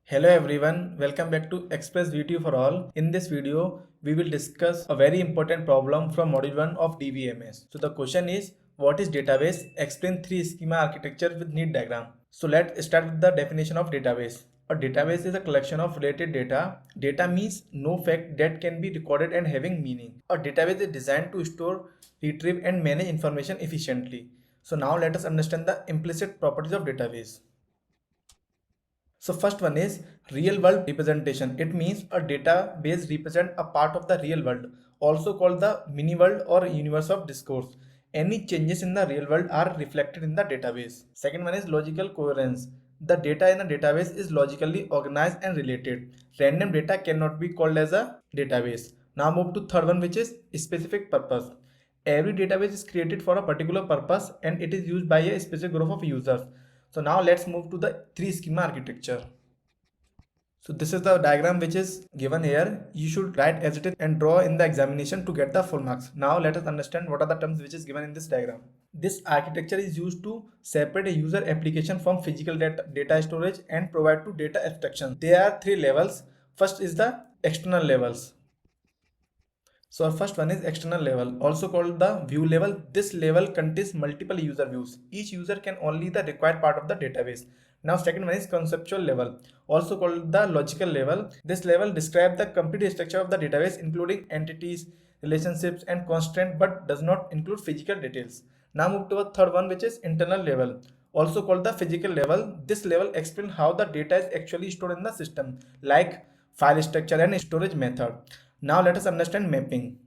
Hello everyone, welcome back to Express VTU for all. In this video, we will discuss a very important problem from module 1 of DBMS. So the question is, what is database? Explain three schema architecture with neat diagram. So let's start with the definition of database. A database is a collection of related data. Data means no fact that can be recorded and having meaning. A database is designed to store, retrieve and manage information efficiently. So now let us understand the implicit properties of database. So first one is real world representation. It means a database represent a part of the real world, also called the mini world or universe of discourse. Any changes in the real world are reflected in the database. Second one is logical coherence. The data in a database is logically organized and related. Random data cannot be called as a database. Now move to third one, which is specific purpose. Every database is created for a particular purpose and it is used by a specific group of users. So now let's move to the three schema architecture. So this is the diagram which is given here. You should write as it is and draw in the examination to get the full marks. Now let us understand what are the terms which is given in this diagram. This architecture is used to separate a user application from physical data storage and provide to data abstraction. There are three levels. First is the external levels. So our first one is external level, also called the view level. This level contains multiple user views. Each user can only the required part of the database. Now second one is conceptual level, also called the logical level. This level describes the complete structure of the database including entities, relationships and constraints but does not include physical details. Now move to a third one, which is internal level, also called the physical level. This level explains how the data is actually stored in the system, like file structure and storage method. Now let us understand mapping.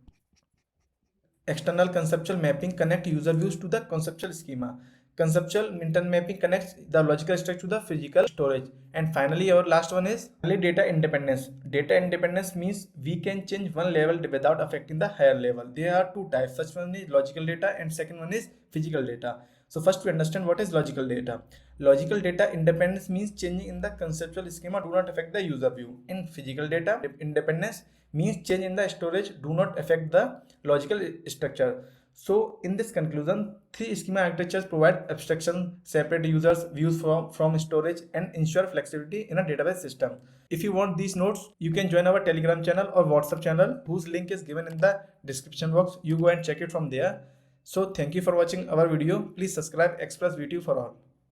External conceptual mapping connects user views to the conceptual schema. Conceptual internal mapping connects the logical structure to the physical storage. And finally, our last one is data independence. Data independence means we can change one level without affecting the higher level. There are two types. First one is logical data and second one is physical data. So first we understand what is logical data. Logical data independence means changing in the conceptual schema do not affect the user view. In physical data independence means change in the storage do not affect the logical structure. So in this conclusion, three schema architectures provide abstraction, separate users views from storage and ensure flexibility in a database system. If you want these notes, you can join our Telegram channel or WhatsApp channel whose link is given in the description box. You go and check it from there. So thank you for watching our video. Please subscribe Express VTU for all.